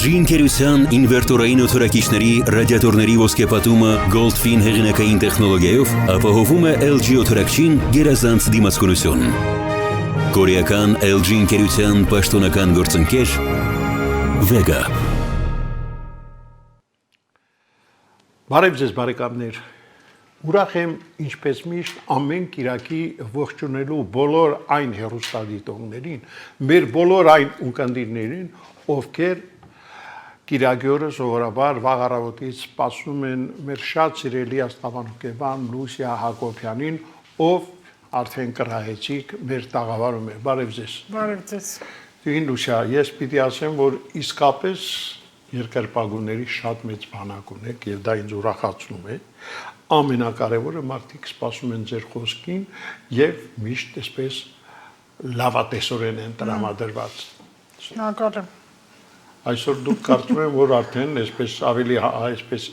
LG ընկերության ինվերտորային օդորակիչների ռադիատորների ոսկեպատումը Goldfin հեղինակային տեխնոլոգիայով ապահովում է LG օդորակչին գերազանց դիմացկունություն։ Կորեական LG ընկերության պաշտոնական գործընկեր Vega։ Բարև ձեզ բարեկամներ։ Ուրախ եմ ինչպես միշտ ամեն կիրակի ողջունելու բոլոր այն հեռուստադիտողներին, մեր բոլոր այն ունկնդիրներին, ովքեր կիրակի օրը սովորաբար վաղ առավոտից սպասում են մեր շատ սիրելի աստղաբանուկեբան Լուսիա Հակոբյանին, ով արդեն կռահեցիք մեր տաղավարում է։ Բարև ձեզ։ Բարև ձեզ։ Տիկին Լուսիա, ես պիտի ասեմ, որ իսկապես երկրպագուների շատ մեծ բանակ ունեք եւ դա ինձ ուրախացնում է։ Ամենակարևորը մարդիկ սպասում են ձեր խոսքին եւ միշտ այսպես լավատեսորեն են տրամադրված։ Շնորհակալ եմ։ Այսօր դուք կարծում եմ, որ արդեն այսպես ավելի այսպես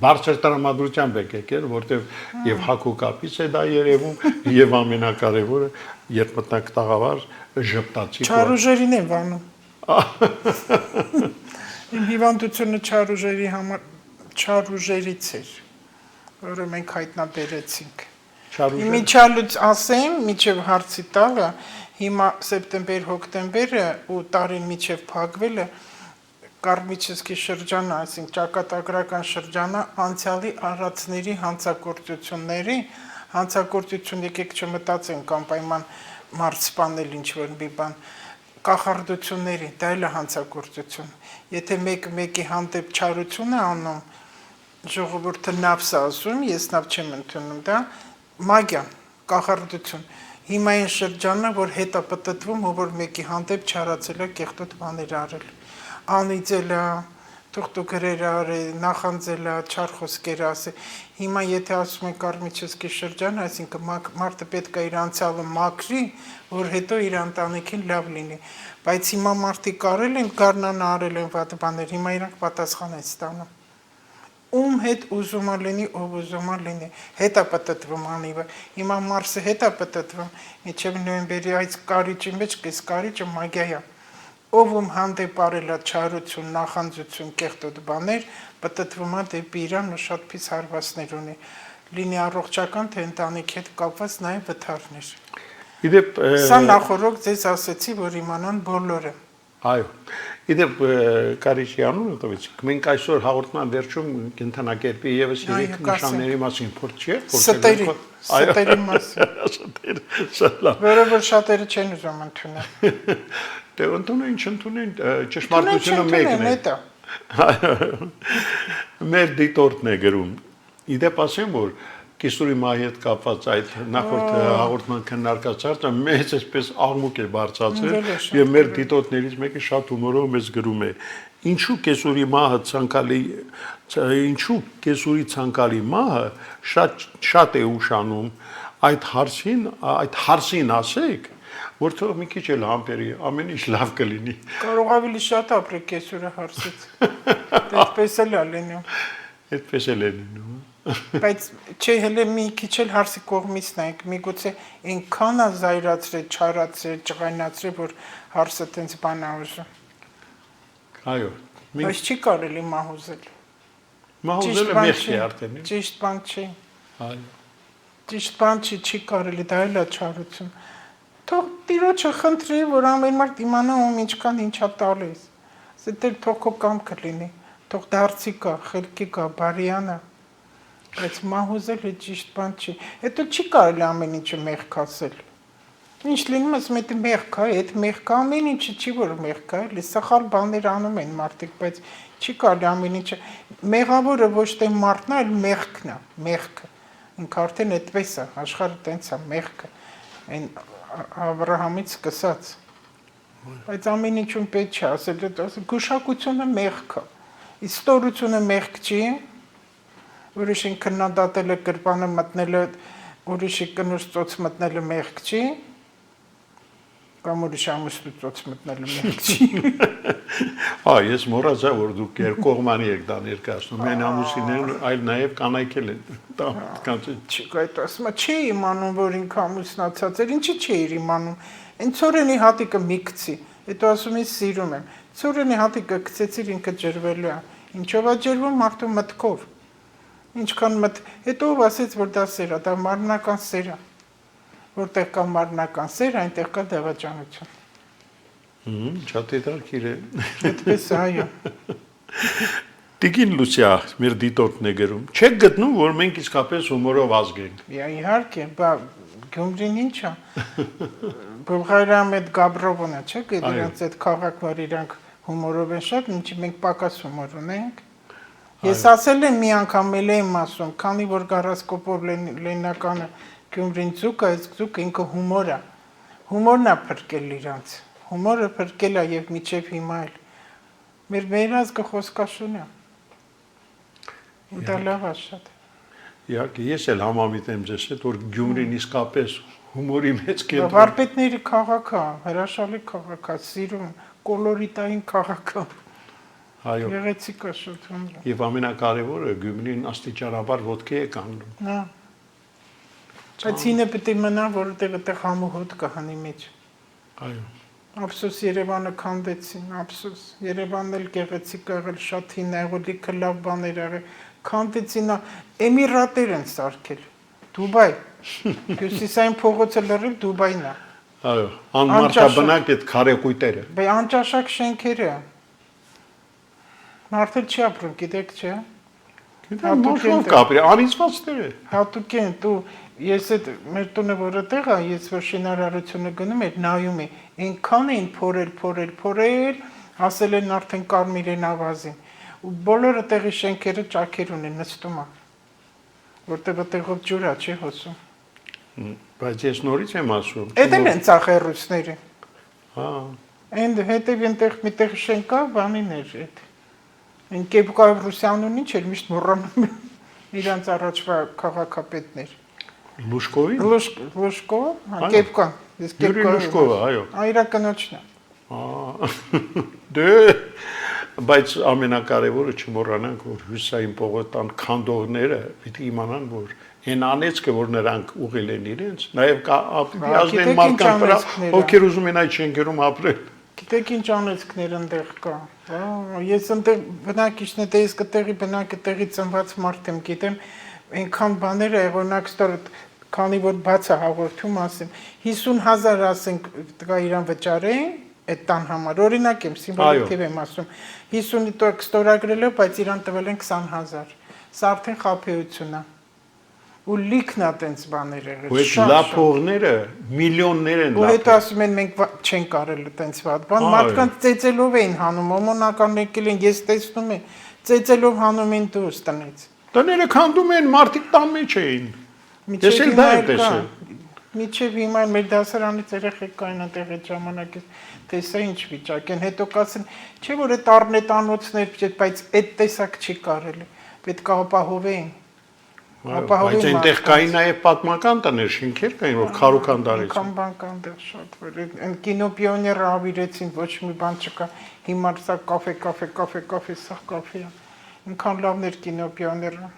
բարձր տրամադրությամբ եք եկել, որտեղ եւ հակոկապից է դա երևում եւ ամենակարևորը, երբ մտնակ տաղավար ժպտացի։ Չարուժերին եմ վանում։ Իմ հիվանդությունը չարուժերի համար չարուժերից էր, որը մենք հայտնաբերեցինք։ Իմիջալուց ասեմ, միջև հարցի տալը, հիմա սեպտեմբեր-հոկտեմբերը ու տարին միջև փակվելը կարմիչեսկի շրջանը, այսինքն ճակատագրական շրջանը անցյալի առածների հանցագործությունների, հանցագործություն եկեք չմտածենք անպայման մարզպանել ինչ-որ մի բան, կախարդությունների, դա էլ է հանցագործություն։ Եթե մեկի հանդեպ չարություն է անում, ժողովուրդը նավս է ասում, ես նավ չեմ ընդունում, դա մագիա, կախարդություն։ Հիմա այն շրջանը, որ հետ է պտտվում, ով որ մեկի հանդեպ չարացել է կեղտոտ բաներ արել։ Անիծել է, թուղթուգրեր արել, նախանձել է, չար խոսքեր ասել։ Հիմա եթե ասում են կարմիչեսկի շրջան, այսինքն մարդը պետք է իր անցյալը մաքրի, որ հետո իր ընտանիքին լավ լինի։ Բայց հիմա մարդիկ արել են, գարնանը արել են վատ բաներ, հիմա իրանք պատասխան են ստանում։ Ում հետ ուզում է լինի, ով ուզում է լինի, հետ է պտտվում անիվը։ Հիմա Մարսը հետ է պտտվում, մինչև նոյեմբերի այս կարիճի մեջ կես կարիճը մագիա է։ Ով հանդեպ արել է չարություն, նախանձություն, կեղտոտ բաներ, պտտվում է դեպի իրան ու շատ փից հարվածներ ունի։ Լինի առողջական, թե ընտանիքի հետ կապված նաև վթարներ։ Իդեպ Սա նախորդ ձեզ ասեցի, որ իմանան բոլորը։ Այո։ Իդեպ Կարիճի անունը տվեցիք։ Մենք այսօր հաղորդման վերջում կենթանակերպի եւս 3 նշանների մասին փորձ չէ, Ստերի մասին։ Ստեր։ Որովհետեւ շատերը չեն ուզում ընդունել։ Դե ընդունեն, չընդունեն, ճշմարտությունը մեկն է։ Մեր դիտորդն է գրում։ Իդեպ ասեմ, որ Կիսուրի մահի հետ կապված այդ նախորդ հաղորդման քննարկածը մեծ այսպես աղմուկ է բարձրացրել եւ մեր դիտորդներից մեկը շատ հումորով մեզ գրում է ինչու Կիսուրի մահը ցանկալի ինչու Կիսուրի ցանկալի մահը շատ է ուշանում այդ հարցին ասեք որ թող մի քիչ էլ համբերի ամեն ինչ լավ կլինի կարող ավելի շատ ապրեք Կիսուրը հարցից այդպես էլ է լինում այդպես էլ է լինում Բայց չէ հələ մի քիչ էլ հարցի կողմից նայեք, միգուցե այնքան է զայրացրել, չարացրել, ճղայնացրել, որ հարցը տենց բան է ուզում։ Այո։ Բայց չի կարելի մահուզել։ Մահուզելը մեղք է արդեն։ Ճիշտ բան չի։ Այո։ Ճիշտ բան չի կարելի, դա էլ է չարություն։ Թող Տիրոջը խնդրի, որ ամեն մարդ իմանա ում ինչքան ինչա տալիս։ Դա թող քո կամքը լինի։ Թող դարձի կա, խելքի կա, բարիանա։ Բայց մահուզելը ճիշտ բան չի։ Հետո չի կարելի ամեն ինչը մեղք ասել։ Ինչ լինում ասում է մեղք է, այդ մեղքը ամեն ինչը չի որ մեղք է, էլի սխալ բաներ անում են մարդիկ, բայց չի կարելի ամեն ինչը մեղավորը ոչ թե մարդն է, այլ մեղքն է, մեղքը։ Ինքը արդեն այդպես է, աշխարհը տենց է, մեղքը։ Այն Աբրահամից սկսած։ Բայց ամեն ինչում պետք չի ասել, գուշակությունը մեղք է։ Իստորությունը մեղք չի։ Ուրիշին քննադատելը կրպանը մտնելը, ուրիշի կնուս ծոց մտնելը մեղք չի, կամ ուրիշ ամուսնու ծոց մտնելը մեղք չի։ Ես մոռացա, որ դուք երկկողմանի եք դա ներկայացնում, մեն ամուսիններն այլ նաև կանայք էլ են։ Այդ ասում է, չի իմանում, որ ինքը ամուսնացած էր, ինչի չէիր իմանում, այն ծորենի հատիկը մի գցի, Հետո ասում ես սիրում եմ։ Ծորենի հատիկը գցեցիր ինքը ջրվելու է։ Ինչով է ջրվում մարդու մտքով։ Ինչքան հետո ասեց որ դա սեր է, դա մարմնական սեր է։ Որտեղ կա մարմնական սեր, այնտեղ կա դավաճանություն։ Շատ հետաքրքիր է։ Այդպես այո։ Տիկին Լուսիա, մեր դիտորդն է գրում։ Չեք գտնում, որ մենք իսկապես հումորով ազգ ենք։ Իհարկե, բա Գյումրին ինչ է։ Բուլղարիայում այդ Գաբրովոնը, չէ՞, դրանց այդ քաղաք, որ իրանք հումորով են շատ, ինչի մենք պակաս հումոր ունենք։ Ես ասել եմ մի անգամ էլ եմ ասում, քանի որ գարասկոպով լեննականը Գյումրին ձուկ է, այս ձուկը ինքը հումոր է։ Հումորն է փրկել իրանց։ Հումորը փրկել է եւ միջև հիմա էլ։ Մեր ազգը խոսքաշուն է։ Ու դա լավ է շատ։ Իհարկե, ես էլ համամիտ եմ ձեզ հետ, որ Գյումրին իսկապես հումորի մեծ կենտրոն։ Վարպետների քաղաք է, հրաշալի քաղաք է, սիրում, կոլորիտային քաղաք է։ Այո։ Գեղեցիկ է շատ հումորը։ Եվ ամենակարևորը Գյումրին աստիճանաբար ոտքի է կանգնում։ Հա։ Բայց ինը պետք է մնա, որովհետև այդտեղ համու հոտ կա հանի մեջ։ Այո։ Ափսոս Երևանը քանդեցին, ափսոս։ Երևանն էլ գեղեցիկ եղել, շատ հին եղել, լիքը լավ բաներ եղել։ Քանդեցին, Էմիրատներ են սարքել։ Դուբայ։ Հյուսիսային փողոցը լրիվ Դուբայն է։ Այո, անմարդաբնակ այդ քարեկույտերը։ Բե անճաշակ շենքերը։ Մարդը չի ապրում, գիտեք, չէ՞։ Գիտեմ, ո՞նց կապրի, անիծվածներ է։ Հատուկ են, դու ես այդ մեր տունը որը տեղ է, ես որ շինարարությունը գնում եմ, նայում եմ, այնքան էին փորել, ասել են արդեն կարմիր են ավազին։ Ու բոլորը տեղի շենքերը ճաքեր ունեն, նստում է։ Որտեղ այդտեղով ջուր է, չի հոսում։ Բայց ես նորից եմ ասում։ Էդ էլ են ծախերուսները։ Հա։ Այն հետև այնտեղ միտեղ շենք կա, բանին էր այդ։ Այն Կեպկայով Ռուսյանուն ինչ էր միշտ մոռանում իրանց առաջվա քաղաքապետներ։ Լուշկովի։ Լուշկով, հա, Կեպկան։ Ես Յուրի Լուշկովը, այո։ Այրակնոջն է։ Դե, բայց ամենակարևորը չմոռանանք, որ հյուսային պողոտան քանդողները պիտի իմանան, որ այն անեծքը, որ նրանք ուղղել են իրենց, նաև ազդեն մարդկանց վրա, ովքեր ուզում են այդ շենքերում ապրել։ Գիտեք ինչ անեծքներ ընդեղ կա։ Ես ընդեղ բնակիչն է, ես կտեղի բնակի տեղի ծնված մարդ եմ, գիտեմ, այնքան բաներ է, օրինակ ստոր քանի որ բաց է հաղորդում ասեմ 50,000 ասենք տղա իրան վճարեն այդ տան համար օրինակ եմ սիմվոլիկ եմ ասում 50-ի տոք ստորագրել է բայց իրան տվել են 20,000 սա արդեն խաբեություն է ու լիքն է տենց բաներ եղել ու այդ լափողները միլիոններ են ու հետո ասում են մենք չենք կարել տենց վատ բան մարդկանց ծեծելով էին հանում ոմոնական եկել են ես տեսնում եմ ծեծելով հանում են դուրս տնից տները քանդում են մարդիկ տան մեջ էին ես էլ դա եմ տեսել Միջև հիմա մեր դասարանից երեխեք կային այնտեղ այդ ժամանակից տեսա ինչ վիճակ են հետո կասեն չէ որ այդ առնետանոցներ բայց այդ տեսակ չի կարելի պետք է ապահովեին բայց այնտեղ կային նաև պատմական տներ շենքեր կային որ քարուքան դարեցին Կամ բանկան դեռ շատ որ այն կինոպիոները ավիրեցին ոչ մի բան չկա հիմա սա կաֆե սա կաֆե ինքան լավներ կինոպիոները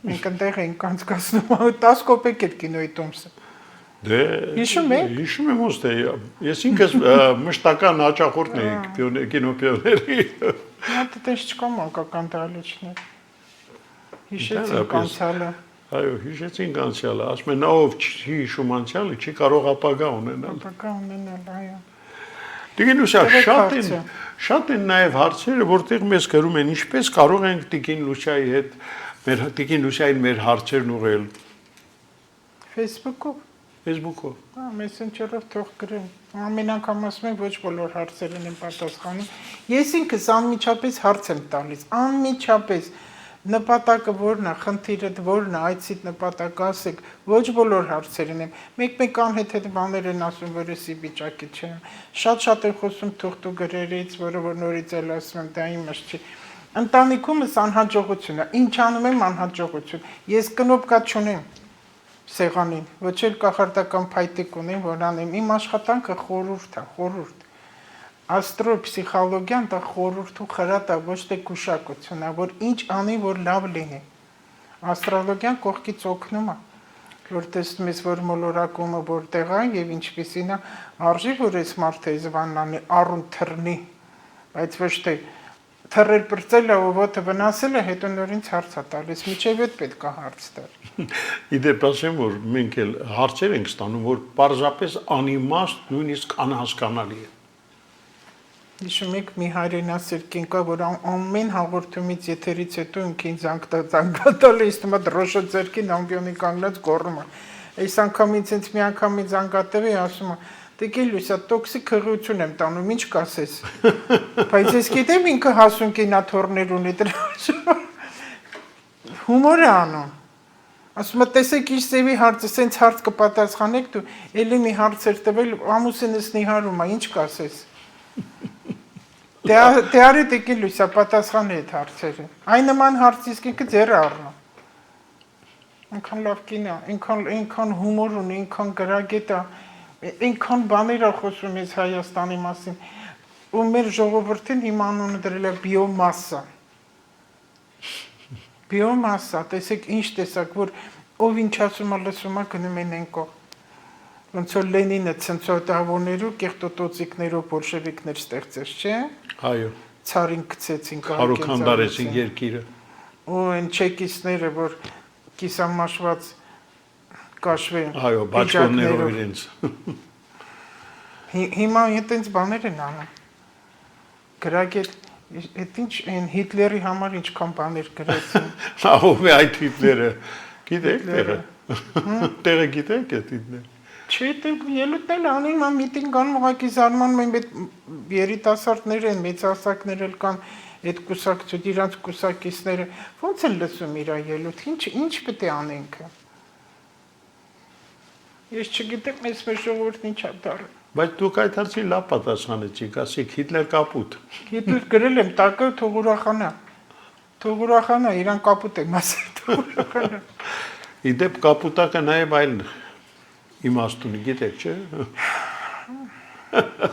մենք այնտեղ ենք անցկացնում 10 կոպեկ է կինոյի տոմսը Դե հիշում եմ ոնց թե ես ինքս մշտական հաճախորդն էի կինոպիոների Դա դες չկա մանկական դահլիճներ Հիշեցինք անցյալը Այո հիշեցինք անցյալը ասում են ով չի հիշում անցյալը չի կարող ապագա ունենալ Ապագա ունենալ այո Տիկին Լուսիա շատ են նաև հարցերը որտեղ մեզ գրում են ինչպես կարող ենք Տիկին Լուսիայի հետ Տիկին Լուսիային մեր հարցերն ուղղել Facebook-ով Հա, Messenger-ով թող գրեն ամեն անգամ ասում են ոչ բոլոր հարցերին են պատասխանում ես ինքս անմիջապես հարց եմ տալիս անմիջապես նպատակը որն է խնդիրը որն է այցիդ նպատակը ասեք ոչ բոլոր հարցերին եմ մեկ անհետ բաներ են ասում որ էսի վիճակի չեմ շատ են խոսում թուղթու գրերից որը որ նորից էլ ասում եմ դա իմս չի Ընտանիքումս անհաջողություն է ինչ անում եմ անհաջողություն ես կնոպկա չունեմ սեղանին ոչ էլ կախարդական փայտիկ ունեմ որ անեմ իմ աշխատանքը խորհուրդ է խորհուրդ Աստրոպսիխոլոգիան դա խորհուրդ ու խրատ է ոչ թե գուշակություն է որ ինչ անի որ լավ լինի աստրոլոգիան կողքից օգնում է Որ տեսնում ես, որ մոլորակումը որտեղ է եւ ինչպեսին է, արժի որ այս մարդը զվաննանի առուն թռնի, բայց ոչ թե թռել բրծելը ու ոտը վնասելը հետո նորից հարց է տալիս, միջև այդ պետք է հարց տալ։ Իդեպ ասեմ, որ մենք էլ հարցեր ենք ստանում, որ պարզապես անիմաստ նույնիսկ անհասկանալի է։ Հիշում եք մի հայրենասեր կինկա, որ ամեն հաղորդումից եթերից հետո ինքին զանգատալ է, իստում է դրոշը ձերքին ամբյոնի կանգնած գոռում է։ Այս անգամից ինձ մի անգամից զանգատել է, ասում է, դե լույսա տոքսիկ հղիություն եմ տանում, ինչ կասես։ Բայց ես գիտեմ ինքը հասունքին աթոռներ ունի դրա հումոր է անում։ Ասում է, տեսեք ինչ սևի հարցը, սենց հարց կպատասխանեք դու, էլի մի հարցեր տվել, ամուսինս նիհարում է, ինչ կասես։ Դե արի դեկի լույսա պատասխանի այդ հարցերը։ Այն նման հարց իսկ ինքը ձեռը առնում։ Ինքան լավ կին է, ինքան հումոր ունի, ինքան գրագետ է, ինքան բաներ է խոսում ես Հայաստանի մասին։ Ու մեր ժողովրդին հիմա անունը դրել է բիոմասսա։ Բիոմասսա, տեսեք ինչ տեսակ, որ ով ինչ ասում է լսում է գնում են են կողմ։ Ոնց որ Լենինը ցնցոտավորներով, կեղտոտոցիկներով բոլշևիկներ ստեղծեց, չէ՞։ Այո։ Ցարին գցեցին, հարուքանդարեցին երկիրը։ Ու այն չեկիստները, որ կիսամաշված կաշվեն։ Այո, բաճկոններով իրենց։ Հիմա այդպես բաներ են անում։ Գրագետ, այդ ինչ այն Հիտլերի համար ինչքան բաներ գրեցին։ Ահա այդ Հիտլերը։ Գիտեք տեղը։ Տեղը գիտեք այդ Հիտլերը։ Չէ, ելույթն անում եմ միտինգ անում, ուղղակի զարմանում եմ այդ երիտասարդներ են, մեծահասակներ էլ կան, այդ կուսակցություն, իրանց կուսակիցները, ո՞նց են լսում իր ելույթ, ինչ պետք է անենք։ Ես չգիտեմ, ես մեր ժողովուրդն ինչ է դառը։ Բայց դուք այդ հարցին լավ պատասխանեցիք, ասիք Հիտլեր կապուտ։ Հիտլեր գրել եմ, տակը թող ուրախանա։ Թող ուրախանա, իրան կապուտ եմ ասել, թող ուրախանա։ Իդեպ կապուտակը նաև այլ իմաստունի, գիտեք, չէ՞։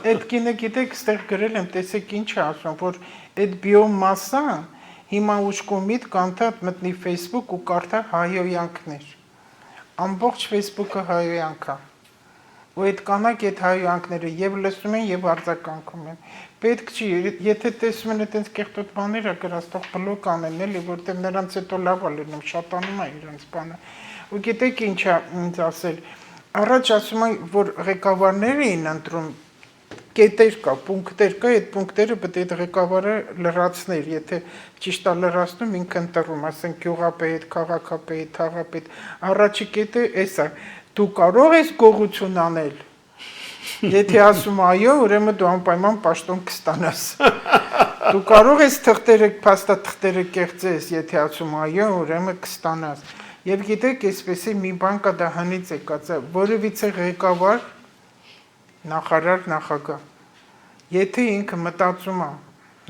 Այդ կինը գիտեք, ստեղ գրել եմ, տեսեք ինչ է ասում, որ այդ բիոմասսան հիմա ուշկոմիտ կանթա մտնի Facebook ու կարդա հայոյանքներ։ Ամբողջ Facebook-ը հայոյանք է։ Ու այդ կանակ այդ հայոյանքները եւ լսում են եւ արձագանքում են։ Պետք չի, եթե տեսում են այդպես կեղտոտ բաները գրած, թող բլոկ անեն, էլի, որտեղ նրանց հետո լավ է լինում, շատանում է իրենց բանը։ Ու գիտեք ինչ է ինձ ասել, առաջ ասում են, որ ղեկավարներ էին ընտրում, կետեր կա, պունկտեր կա, այդ պունկտերը պետք է ղեկավարը լրացներ, եթե ճիշտ է լրացնում, ինքը ընտրում, ասենք գյուղապետ, քաղաքապետ, թաղապետ, առաջի կետը էս է, դու կարող ես գողություն անել, եթե ասում այո, ուրեմն դու անպայման պաշտոն կստանաս, դու կարող ես թղթերը, փաստաթղթերը կեղծես, եթե ասում այո, ուրեմն կստանաս, եւ գիտեք, այսպեսի մի բան կա դա հնից եկած է, որևիցե ղեկավար նախարար նախագահ, եթե ինքը մտածում է,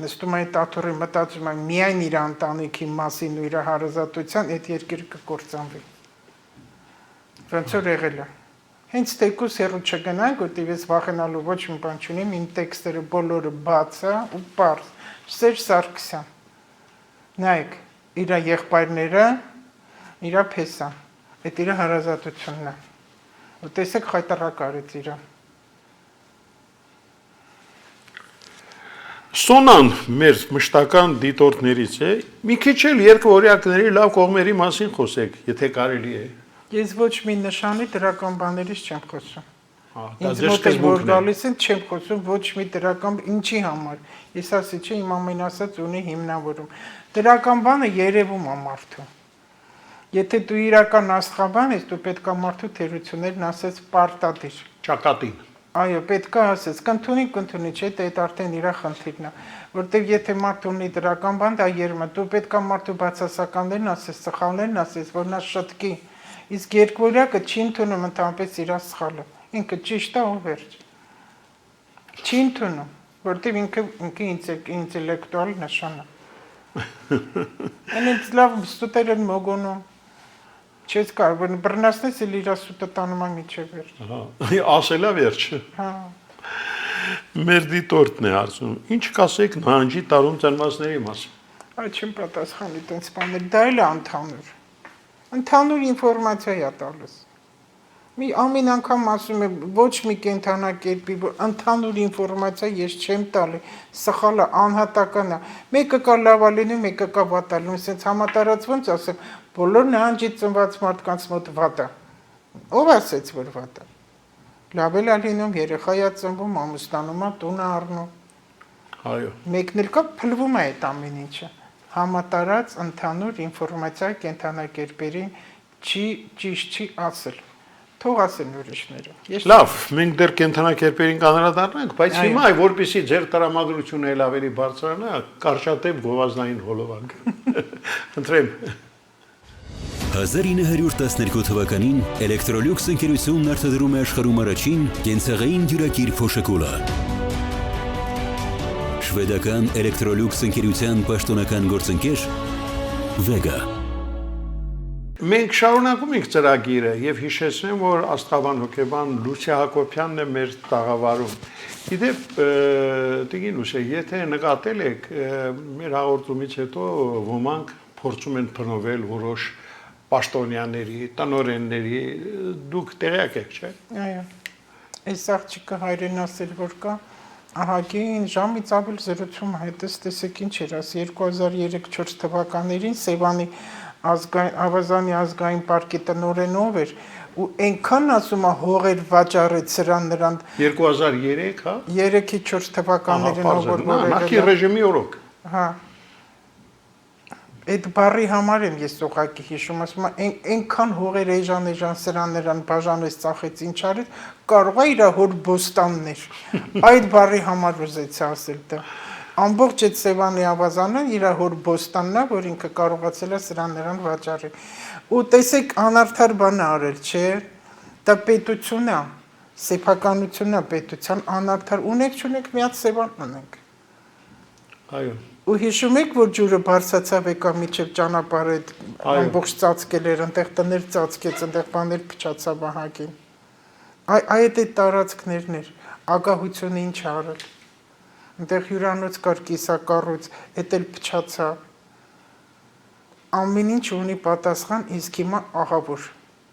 նստում է տաթորի մտածում է միայն իր ընտանիքի մասին ու իր հարազատության, այդ երկիրը կկործանվի։ Ոնց որ եղել է։ Հենց տեկուս հեռու չգնանք, որտեղ ես վախենալու ոչ մի բան չունեմ, իմ տեքստերը բոլորը բաց է ու պարզ։ Սերժ Սարգսյան։ Նայեք, իր եղբայրները, իր փեսան, այդ իր հարազատությունն է։ Ու տեսեք խայտարակ արեց իրան։ Սոնան մեր մշտական դիտորդներից է, մի քիչ էլ երկօրյակների լավ կողմերի մասին խոսեք, եթե կարելի է։ Ես ոչ մի նշանի դրական բաներից չեմ խոսում։ Ինձ մոտ է որ գալիս են չեմ խոսում ոչ մի դրական ինչի համար։ Ես ասի չէ իմ ամեն ասած ունի հիմնավորում։ Դրական բանը երևում է մարդու։ Եթե դու իրական աստղաբան ես, դու պետք է մարդու թերություններն ասես պարտադիր։ Ճակատին։ Այո, պետք է ասես, կընդունի, չէ, դա այդտեղ իր խնդիրն է, որտեղ եթե մարդ ունի դրական բան, դա երում է, դու պետք է մարդու բացասականներն ասես, սխալներն ասես, որ նա շտկի, իսկ երկվորյակը չի ընդունում ընդհանրապես իր սխալը, ինքը ճիշտ է ու վերջ, չի ընդունում, որտեղ ինքը ինտելեկտուալ նշան է, այնից լավ ստուտեր են մոգոնում, չես կարող բռնացնես էլ իր սուտը տանում է միջև վերջ։ Ասելա վերջը։ Մեր դիտորդն է ասում, ինչ կասեք նահանջի տարում ծնվածների մասին։ Այդ չեմ պատասխանի տենց բաներ, դա էլ է ընդհանուր ինֆորմացիա է տալիս։ Մի ամեն անգամ ասում եմ ոչ մի կենթանակերպի ընդհանուր ինֆորմացիա ես չեմ տալի, սխալ է, անհատական է։ Մեկը կա լավ լինում, մեկը կա վատ լինում, ասենց համատարած ոնց ասեմ, բոլոր նահանջից ծնված մարդկանց մոտ վատ է։ Ով ասեց, որ վատ է։ Լավ է լինում, երեխայա ծնվում, ամուսնանում է, տուն է առնում։ Այո։ Մեկն էլ կա փլվում է այդ ամեն ինչը։ Համատարած ընդհանուր ինֆորմացիա կենթանակերպերին ճիշտ չի ասել։ Թող ասեն ուրիշները։ Լավ, մենք դեռ կենթանակերպերին կանրադառնանք, բայց հիմա որպեսզի ձեր տրամադրությունը ել ավելի բարձրանա, կարճատև գովազդային հոլովակ։ Ընտրեմ։ 1912 թվականին Էլեկտրոլյուքս ընկերությունն արտադրում է աշխարհում առաջին կենցաղային դյուրակիր փոշեկուլը։ Շվեդական Էլեկտրոլյուքս ընկերության պաշտոնական գործընկեր Vega։ Մենք շարունակում ենք ծրագիրը եւ հիշեցնեմ, որ աստղաբան հոգեբան Լուսիա Հակոբյանն է մեր տաղավարում։ Իդեպ Տիգին Լուսիա, եթե նկատել եք, մեր հաղորդումից հետո ոմանք փորձում են փնովել որոշ պաշտոնյաների, տնօրենների, դուք տեղյակ եք, չէ՞։ Այո։ Այս աղջիկը հայրեն ասել, որ կա ահագին ժամից ավել զրուցում հետս տեսեք ինչ էր ասի 2003-4 թվականներին Սևանի Ավազանի ազգային պարկի տնօրենով էր ու այնքան ասում է հողեր վաճառեց սրան նրան 2003, հա 3-4 թվականներին որ նախի ռեժիմի օրոք հա այդ բարի համար եմ ես ուղղակի հիշում ասում այնքան հողեր էժան սրան նրան բաժանեց ծախեց ինչ արեց կարող է իր հոր բոստաններ այդ բարի համար ուզեց ասել դա ամբողջ այդ Սևանի ավազանը իր հոր բոստանն է, որ ինքը կարողացել է սրան նրան վաճառել։ Ու տեսեք անարդար բան է արել, չէ՞։ Դա պետություն է, սեփականություն է պետության անարդար ունեք միած Սևան ունենք։ Այո։ Ու հիշում եք, որ ջուրը բարձացավ եկա միջև ճանապարհը ամբողջ ծածկել էր, այնտեղ տներ ծածկեց, այնտեղ բաներ փչացավ ահագին։ Այդ տարածքներն էր, ագահությունը ինչ արել։ Այնտեղ հյուրանոց կար կիսակառույց, էդ էլ փչացավ։ Ամեն ինչ ունի պատասխան, իսկ հիմա աղավոր,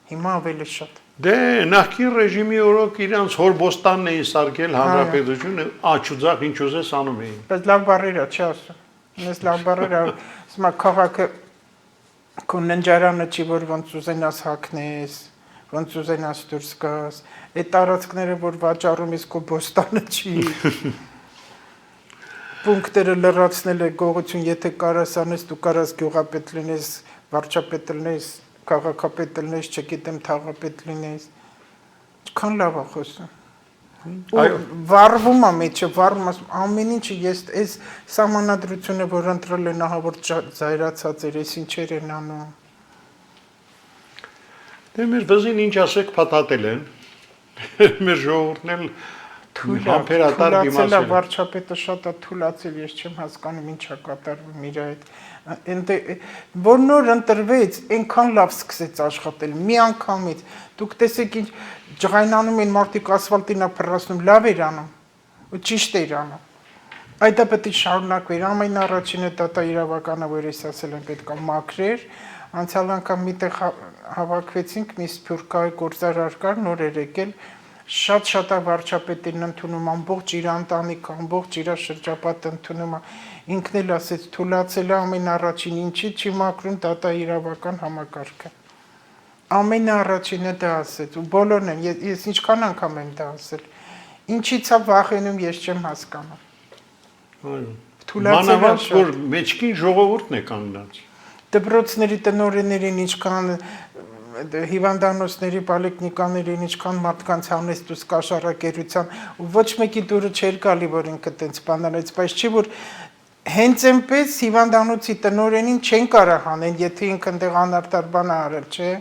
հիմա ավելի շատ։ Դե նախկին ռեժիմի օրոք իրանց հոր բոստանն էին սարքել հանրապետությունը, աչուձախ ինչ ուզես անում էին։ Բայց լավ բառեր է, չի ասում։ Ես լավ բառեր է, ասում քաղաքը քո ննջարանը չի, որ ոնց ուզենաս հագնես, ոնց ուզենաս դուրս գաս, այդ տարածքները, որ վաճառում ես քո բոստանը չի։ Պունկտերը լրացնել է գողություն, եթե կարաս անես, դու կարաս գյուղապետ լինես, վարչապետ լինես, քաղաքապետ լինես, չգիտեմ, թաղապետ լինես։ Ինչքան լավ է խոսում։ Ու վառվում է մեջը, վառվում ասում, ամեն ինչը ես այս սահմանադրությունը, որ ընտրել են ահա որ զայրացած էր, այս ինչեր են անում։ Դե մեր վզին ինչ ասեք փաթաթել են։ Մեր ժողովուրդն էլ համբերատար դիմացել է վարչապետը շատ է թուլացել ես չեմ հասկանում ինչա կատարվում իր այդ որ նոր ընտրվեց այնքան լավ սկսեց աշխատել մի անգամից դուք տեսեք ինչ ջղայնանում են մարդիկ ասֆալտին է փռացնում լավ էր անում ու ճիշտ էր անում այդ պետք է շարունակվեր ամեն առաջինը դա իրավականը որ ես ասել եմ պետք է մաքրեր անցյալ անգամ միտեղ հավաքվեցինք մի սփյուռքահայ գործարար կար նոր էր եկել շատ վարչապետին ընդունում ամբողջ իր ընտանիքը, ամբողջ իր շրջապատը ընդունում է, ինքն էլ ասեց թուլացել է ամեն առաջին ինչի չի մաքրում դա իրավական համակարգը։ Ամեն առաջինը դա ասեց ու բոլորն են, ես ինչքան անգամ եմ դա ասել։ Ինչից է վախենում ես չեմ հասկանում։ Այո։ Մանավանդ որ մեջքին ժողովուրդն է կանգնած։ Դպրոցների տնօրեններին ինչքան հիվանդանոցների պոլիկլինիկաներին ինչքան մարդկանց հանեց դուս կաշառակերության ու ոչ մեկի դուրը չէր գալի որ ինքը տենց բանալից բայց չի որ հենց այնպես հիվանդանոցի տնօրենին չեն կարող հանեն եթե ինքը այնտեղ անարդար բան արել չէ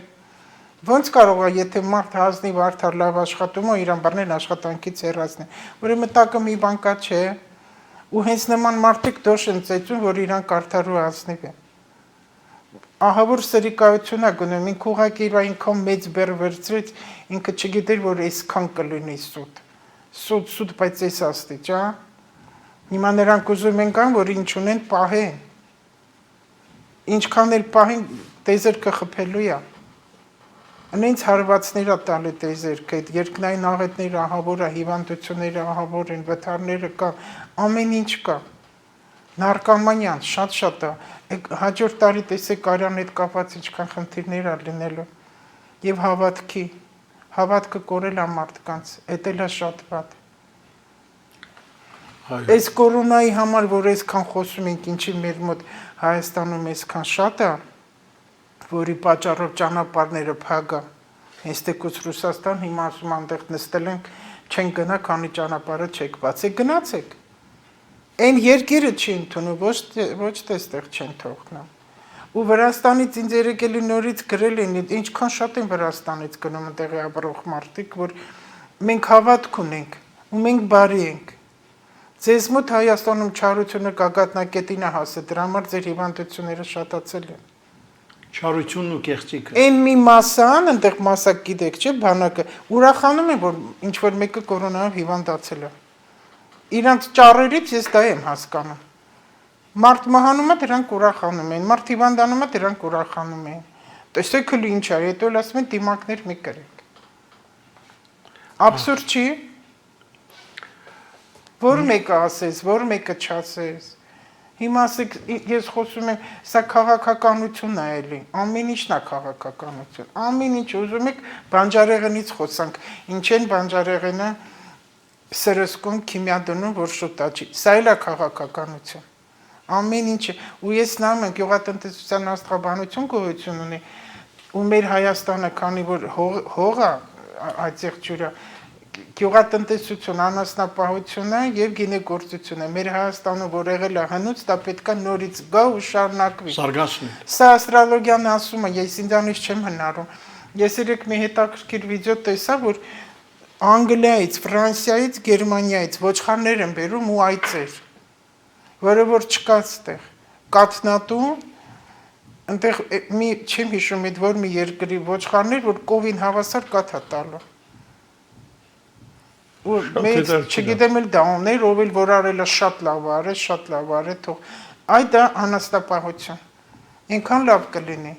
ոնց կարող է եթե մարդ հազնիվ արդար լավ աշխատում ու իրան բռնել աշխատանքից հեռացնի ուրեմն տակը մի բան կա չէ ու հենց նման մարդիկ դոշ են ծեծում որ իրան կարդարու հազնիվ է ահա որ սերիկայություն է գնում, ինք ուղղակի իր այնքան մեծ բեռ վերցրեց, ինքը չգիտեր, որ այսքան կլինի սուտ, բայց այս աստիճ, հիմա նրանք ուզում են կան, որ ինչ ունեն պահեն, ինչքան էլ պահեն, տեզեր կխփելու է, Անենց հարվածներ տալի տեզերք, այդ երկնային աղետներ ահավոր է, հիվանդությունները ահավոր են, վթարները կա, ամեն ինչ կա։ Նարկոմանիան շատ է։ Հաջորդ տարի տեսեք արյան հետ կապված ինչքան խնդիրներ ա լինելու։ Եվ հավատքը կորել է մարդկանց, էդ էլ է շատ վատ։ Այս կորոնայի համար, որ այսքան խոսում ենք, ինչի մեր մոտ Հայաստանում այսքան շատ է, որի պատճառով ճանապարհները փագա։ Հենց տեկուց Ռուսաստան հիմա ասում այնտեղ նստել ենք, չեն գնա, քանի ճանապարհը չեք բացի, գնացեք։ Այն երկիրը չի ընդունում, ոչ թե այստեղ չեն թողնում։ Ու Վրաստանից ինձ երեկելի նորից գրել են, ինչքան շատ են Վրաստանից գնում այնտեղի ապրող մարդիկ, որ մենք հավատք ունենք, ու մենք բարի ենք։ Ձեզ մոտ Հայաստանում չարությունը գագաթնակետին է հասել, դրա համար ձեր հիվանդությունները շատացել են։ Չարությունն ու կեղծիքը։ Այն մի մասան, այնտեղ մասակ գիտեք, չէ, բանակը ուրախանում են, որ ինչ որ մեկը կորոնայով հիվանդացել է։ Իրանց ճառերից ես դա եմ հասկանում։ Մարդ մահանում է, դրանք ուրախանում են, մարդ հիվանդանում է, դրանք ուրախանում են։ Տեսեք հələ ինչ է, հետո ասում են դիմակներ մի կրեք։ Աբսուրդ չի։ Որ մեկը ասես, որ մեկը չասես։ Հիմա ասեք, ես խոսում եմ, սա քաղաքականություն է էլի, ամեն ինչն է քաղաքականություն, ամեն ինչ ուզում եք բանջարեղենից խոսանք, ինչ են բանջարեղենը սրսկում, քիմիա դնում, որ շուտ աճի, սա էլ է քաղաքականություն, ամեն ինչը, ու ես նայում եմ, գյուղատնտեսության աստղաբանություն գոյություն ունի, ու մեր Հայաստանը, քանի որ հողը, այդեղ ջուրը, գյուղատնտեսություն, անասնապահությունը եւ գինեգործությունը մեր Հայաստանում որ եղել է հնուց, դա պետքա նորից գա ու շարունակվի։ Զարգացնի։ Սա աստրոլոգիան ասում է, ես ինձանից չեմ հնարում։ Ես երեք մի հետաքրքիր վիդեո տեսա, որ Անգլիայից, Ֆրանսիայից, Գերմանիայից ոչխարներ են բերում ու այծեր, որը որ չկա այդտեղ։ Կաթնատու այնտեղ մի չեմ հիշում, այդ որ մի երկրի ոչխարներ, որ կովին հավասար կաթ է տալու։ Ու մեծ չգիտեմ էլ դաումներ, ով էլ որ արել է շատ լավ արել, թող այդ դա անաստապահություն։ Ինքան լավ կլինի։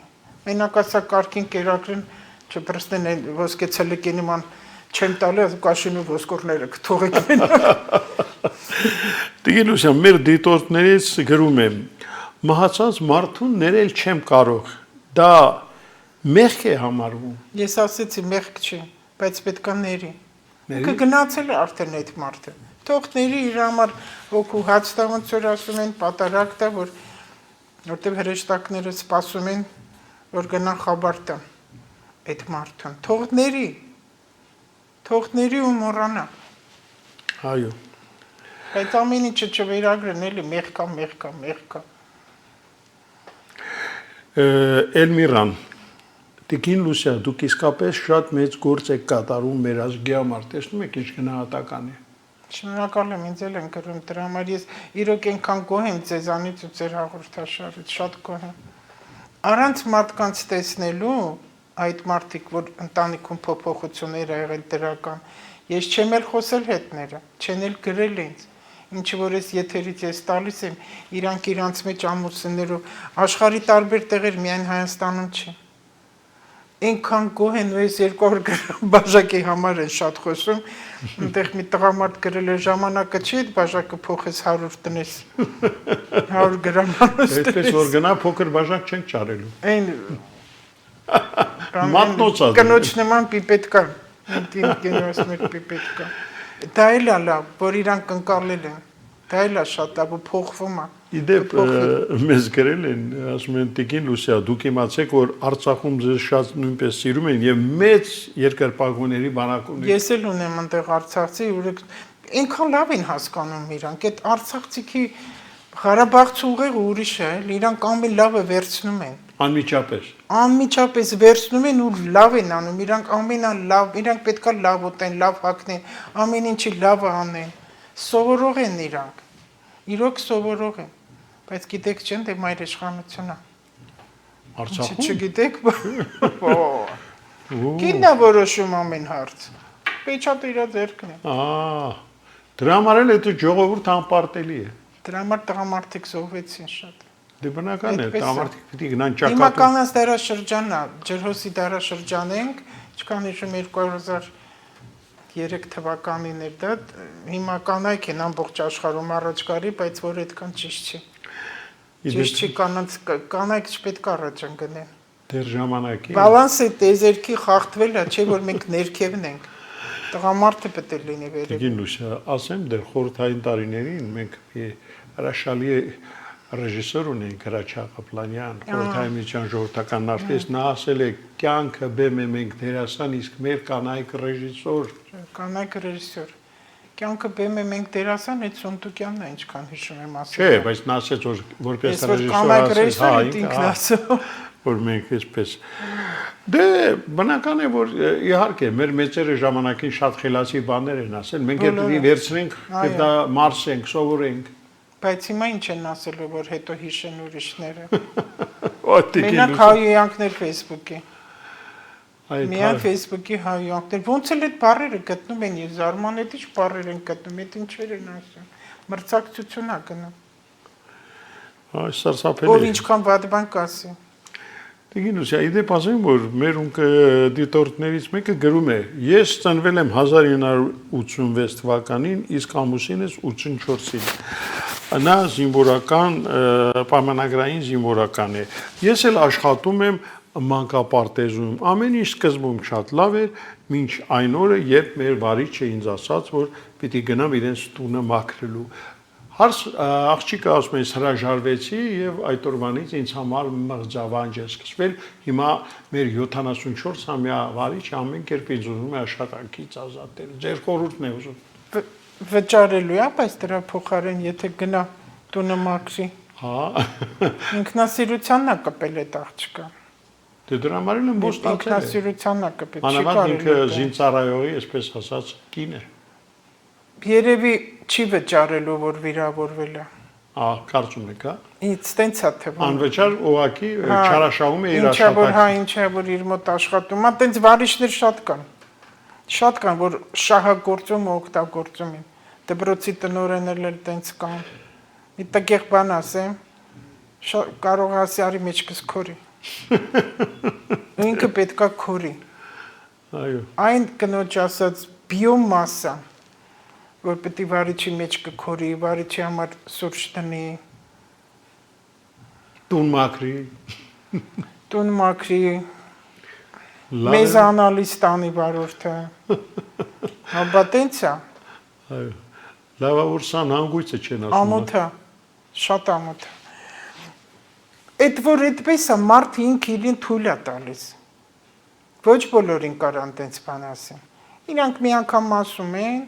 Մենակ ասա կարգին կերակրին չպրստեն այն ոսկե ցելեկի նման չեմ տալու, կաշինու ոսկորները կթողեք մենակ։ Տիգինոսյան, մեր դիտորդներից գրում եմ, մահացած մարդուն ներել չեմ կարող, դա մեղք է համարվում։ Ես ասեցի մեղք չի, բայց պետք է ների։ Կգնացել է արդեն այդ մարդը։ Թողների իր համար ոգու հաց տա, ոնց որ ասում են, պատարակ տա, որտեղ հրեշտակները սպասում են, որ գնան խաբար տան այդ մարդուն։ Թողների ու մոռանա։ Այո։ Բայց ամեն ինչը չվերագրեն, էլի մեղքա։ Էլմիրան, Տիկին Լուսիա, դուք իսկապես շատ մեծ գործ եք կատարում մեր ազգի համար, տեսնում եք ինչ գնահատական է։ Շնորհակալ եմ, ինձ էլ են գրում դրա համար, ես իրոք այնքան գոհ եմ ձեզանից ու ձեր հաղորդաշարից, շատ գոհ եմ։ Առանց մարդկանց տեսնելու, այդ մարդիկ, որ ընտանիքում փոփոխություններ ա եղել դրական, ես չեմ էլ խոսել հետները, չեն էլ գրել ինձ, ինչ որ ես եթերից ես տալիս եմ, իրանք իրանց մեջ ամուսիններով, աշխարհի տարբեր տեղեր, միայն Հայաստանում չի։ Այնքան գոհ են ու ես 200 գրամ բաժակի համար են շատ խոսում, այնտեղ մի տղամարդ գրել է ժամանակը չի, այդ բաժակը փոխես 100 տնես, 100 գրամ անոց տնես։ Այդպես որ գնա փոքր բաժակ չենք ճարելու։ Այն մատնոցա։ Կնոջ նման պիպետ կա, ասում եք պիպետ կա։ Դա էլ է լավ, որ իրանք ընկալել են, դա էլ է շատ լավ ու փոխվում է։ Իդեպ մեզ գրել են, ասում են Տիկին Լուսիա, դուք իմացեք, որ Արցախում ձեզ շատ նույնպես սիրում են եւ մեծ երկրպագուների բանակ ունեն։ Ես էլ ունեմ այնտեղ արցախցի, այնքան լավ են հասկանում իրանք, այդ արցախցիքի Ղարաբաղցու ուղեղը ուրիշ է, իրանք ամեն լավը վերցնում են։ Անմիջապես վերցնում են ու լավ են անում, իրանք ամենալավ, իրանք պետքա լավ ուտեն, լավ հագնեն, ամեն ինչի լավը անեն։ Սովորող են իրանք։ Իրոք սովորող են, բայց գիտեք չեն, դե մայր իշխանությունն է։ Արցախում։ Չգիտեք, կինն է որոշում ամեն հարց։ Պեչատը իր ձեռքն է։ Դրա համար էլ այդ ժողովուրդը անպարտելի է։ Դրա համար տղամարդիկ զոհվեցին շատ։ Դե բնական է, տամարտիկ պիտի գնան ճակատում։ Հիմա կանանց դարաշրջանն է, ջրհոսի դարաշրջան ենք, չկան հիշում 2003 թվականին էր դա, հիմա կանայք են ամբողջ աշխարհում առաջ գարի, բայց որ այդքան ճիշտ չի։ Ճիշտ չի, կանայք չպետք է առաջ ընկնեն։ Դեր ժամանակի։ Բալանսը տեզերքի խախտվել է, չէ որ մենք ներքևն ենք։ Տղամարդը պետք է լինի վերև։ Տիկին Լուսիա, ասեմ դեր խորհրդային տարիներին մենք հրաշալի ռեժիսոր ունենք Հրաչյա Ղապլանյան, խորհրդային միջան ժողովրդական արտիստ, նա ասել է կյանքը բեմ է մենք դերասան, իսկ մեր կանայք ռեժիսոր։ Կանայք ռեժիսոր։ Կյանքը բեմ է մենք դերասան, այդ Սոնտուկյանն է ինչքան հիշում եմ ասել։ Չէ, բայց նա ասեց որ որպես ռեժիսոր ասել, որ մենք այսպես դե բնական է որ իհարկե մեր մեծերը ժամանակին շատ խելացի բաներ են ասել մենք էլ պիտի վերցնենք եւ դա մարսենք սովորենք բայց հիմա ինչ են ասելու որ հետո հիշեն ուրիշները Օտիկին մենակ հայոյանքներ Facebook-ի միան Facebook-ի հայոյանքներ ոնց էլ այդ բառերը գտնում են եւ զարմանալի բառեր են գտնում այդ ինչեր են ասում մրցակցություն է գնում այ սարսափելի ով ինչքան վատ բան կասի Տիկին Լուսիա, իդեպ ասեմ, որ մեր դիտորդներից մեկը գրում է. Ես ծնվել եմ 1986 թվականին, իսկ ամուսինս 84-ին։ Նա զինվորական, պայմանագրային զինվորական է։ Ես էլ աշխատում եմ մանկապարտեզում։ Ամեն ինչ սկզբում շատ լավ էր, մինչ այն օրը, երբ մեր վարիչը ինձ ասաց, որ պիտի գնամ իրենց տունը մաքրելու։ Աղջիկը ասում է հրաժարվեցի եւ այդ օրվանից ինձ համար մղձավանջ է սկսվել հիմա մեր 74-ամյա վարիչը ամեն կերպ ինձ ուզում է աշխատանքից ազատել ձեր խորհուրդն է ուզում վճարելու է բայց դրա փոխարեն եթե գնա տունը մաքրի հա ինքնասիրությանն է կպել այդ աղջիկը դե դրա համար էլ ոստացել է ինքնասիրությանն է կպել մանավանդ ինքը զինծառայողի այսպես ասած կին է Երևի չի վճարելու, որ վիրավորվել է։ Կարծում եք, հա։ Ինձ տենց է թվում։ Անվճար ուղակի չարաշահում է իր աշխատանքը։ Ինչա որ իր մոտ աշխատում է, տենց վարիչներ շատ կան։ Շատ կան, որ շահագործում ու օգտագործում են։ Դպրոցի տնօրեններ էլ տենց կան։ Մի տեղ բան ասեմ, կարող ասի արի մեջքս քորի։ Ինքը պետքա քորի։ Այո։ Այն կնոջ ասած բիոմասա որ պետք է վարիչի մեջ կքորի, վարիչի համար սուրճ տնի, տուն մաքրի, մեզ անալիս տանի վարորդը, հաբա տենց է։ Լավա որ սան հանգույցը չեն ասում։ Ամոթ է, շատ ամոթ է։ Այդ որ այդպես է, մարդը ինքը իրեն թույլ է տալիս։ Ոչ բոլորին կարան տենց բան ասեն։ Իրանք մի անգամ ասում են,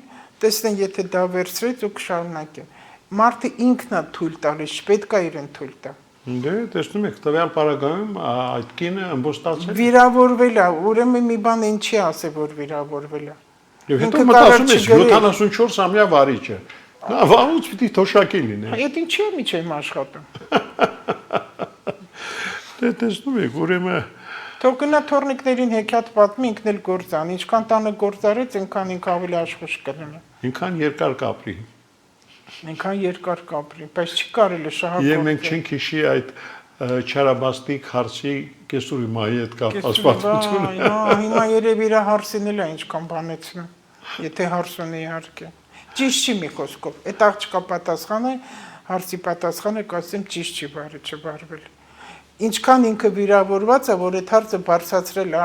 տեսնեն, եթե դա վերցրեց ու կշարունակեն։ Մարդը ինքն է թույլ տալիս, չպետք է իրեն թույլ տա։ Դե, տեսնում եք, տվյալ պարագայում այդ կինը ըմբոստացել։ Վիրավորվել է, ուրեմն մի բան ինչի ասե, որ վիրավորվել է։ Եվ հետո մտածում ես 74-ամյա վարիչը։ Նա վաղուց պիտի թոշակի լինի։ Այդ ինչի է միջև աշխատում։ Դե տեսնում եք, ուրեմն Թող գնա թորնիկներին հեքիաթ պատմի, ինքն էլ գործան, ինչքան տանը գործարեց, այնքան ինքը ավելի աշխուժ կլինի։ Ինքան երկար կապրի։ Այնքան երկար կապրի, բայց չի կարելի շահագործել։ Եվ մենք չենք հիշի այդ չարաբաստիկ հարցի կեսուրի մահի հետ կապված պատմությունը։ Հիմա երևի իր հարցին էլ է ինչքան բանեցնում, եթե հարց ունի իհարկե։ Ճիշտ չի մի խոսքով, այդ աղջկա պատասխանը, հարցի պատասխանը կասեմ ճիշտ չի վարվել։ Ինչքան ինքը վիրավորված է, որ այդ հարցը բարձրացրել է,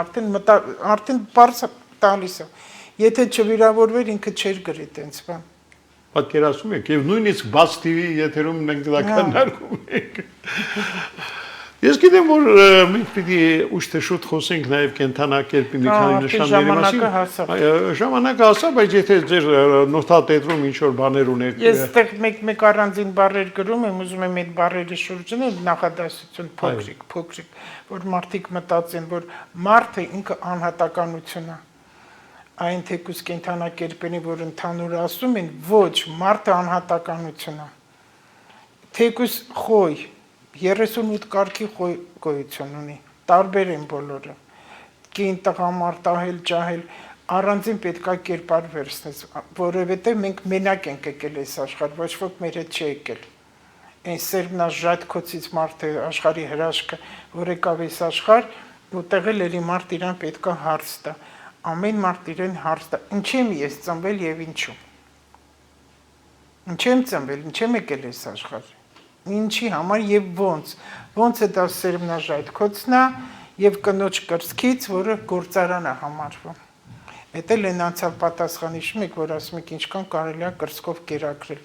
արդեն բարձ տալիս է։ Եթե չվիրավորվեր, ինքը չէր գրի տենց բան։ Պատկերացնում եք, եւ նույնիսկ բաց TV եթերում մենք դա քննարկում ենք։ Ես գիտեմ, որ մենք պիտի ուշ շուտ խոսենք նաև կենթանակերպի մի քանի նշանների մասին։ Ժամանակը հասա, բայց եթե ձեր նոթատետրում ինչ-որ բաներ ունեք։ Ես այդտեղ մեկ առանձին բառեր գրում եմ, ուզում եմ այդ բառերի շուրջն նախադասություն փոքրիկ, որ մարդիկ մտածեն, որ մարդը ինքը անհատականություն է։ Այն թեկուզ կենթանակերպերի, որ ընդհանուր ասում են, ոչ, մարդը անհատականություն է։ Թեկուզ խոյ 38 կարգի գոյություն ունի, տարբեր են բոլորը, կին, տղամարդ, ահել, ջահել, առանձին պետքա կերպար վերցնես, որովհետև մենք մենակ ենք եկել այս աշխարհ, ոչ ոք մեր հետ չի եկել, այն սերմնաժայթքոցից մարդը աշխարհի հրաշքը, որ եկավ այս աշխարհ, ուտեղ էլի մարդ իրան պետքա հարց տա։ Ամեն մարդ իրեն հարց տա. Ինչ եմ ես ծնվել եւ ինչու։ Ինչ եմ ծնվել, ինչ եմ եկել այս աշխարհ։ Ինչի համար եւ ոնց։ Ոնց է դա սերմնաժայթքոցն է եւ կնոջ կրծքից, որը գործարան է համարվում։ Էդ էլ են անցավ պատասխան հիշում եք, որ ասում եք ինչքան կարելի է կրծքով կերակրել։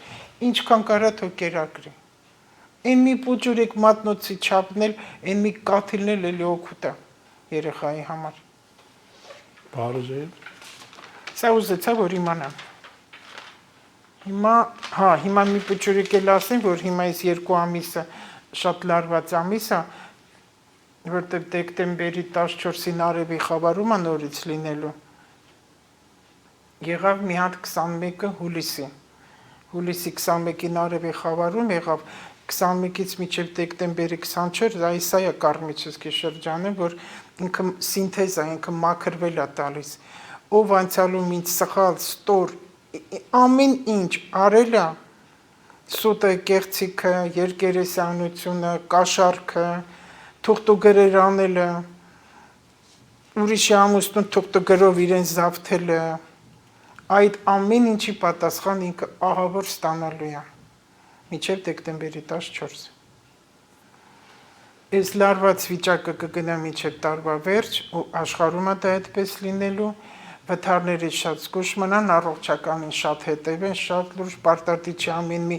Ինչքան կարա թող կերակրի։ Այն մի փոճուրիկ մատնոցի չափնել, այն մի կաթիլն էլի օգուտ է երեխայի համար։ Բարոզեն։ Սա ուզեցա որ իմանամ։ Հիմա մի փոճուրիկ էլ ասեմ, որ հիմա այս 2 ամիսը շատ լարված ամիս է, որտեղ դեկտեմբերի 14-ին արևի խավարումը նորից լինելու։ Եղավ մի հատ 21-ը հուլիսի։ Հուլիսի 21-ին արևի խավարում եղավ 21-ից մինչև դեկտեմբերի 24, այս է կարմիչսկի շրջանը, որ ինքը սինթեզ է, ինքը մաքրվել է տալիս։ Ով անցյալում ինձ սխալ, ստոր, ամեն ինչ արել է, սուտը, կեղծիքը, երկերեսյանությունը, կաշառքը, թուղթուգրեր անելը, ուրիշի ամուսնուն թուղթուգրով իրեն զավթելը, այդ ամեն ինչի պատասխան ինքը ահավոր ստանալու է, մինչև դեկտեմբերի 14։ Այս լարված վիճակը կգնա մինչև տարվա վերջ, ու աշխարհում է դա այդպես լինելու, վթարներից շատ զգուշ մնան, առողջականին շատ հետևեն, շատ լուրջ պարտադիր չի ամեն մի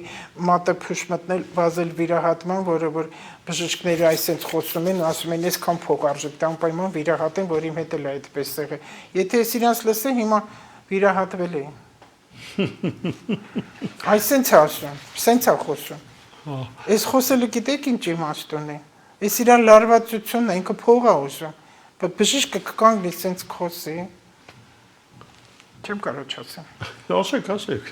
մատը փուշ մտնել, վազել վիրահատման, որը որ բժիշկները այսպես խոսում են, ասում են, այսքան փող արժեք, դա անպայման վիրահատեն, որ իմ հետ էլ է այդպես եղել։ Եթե ես իրանց լսեմ, հիմա վիրահատվել էին։ Այսպես է ասում, սենց է խոսում։ Այս խոսելը գիտեք ինչ իմաստուն է։ Այս իրան լարվածությունն է, ինքը փող է ուզում։ Բայց բժիշկը կկանգնի սենց խոսի։ Չեմ կարող ասեմ։ Ասեք։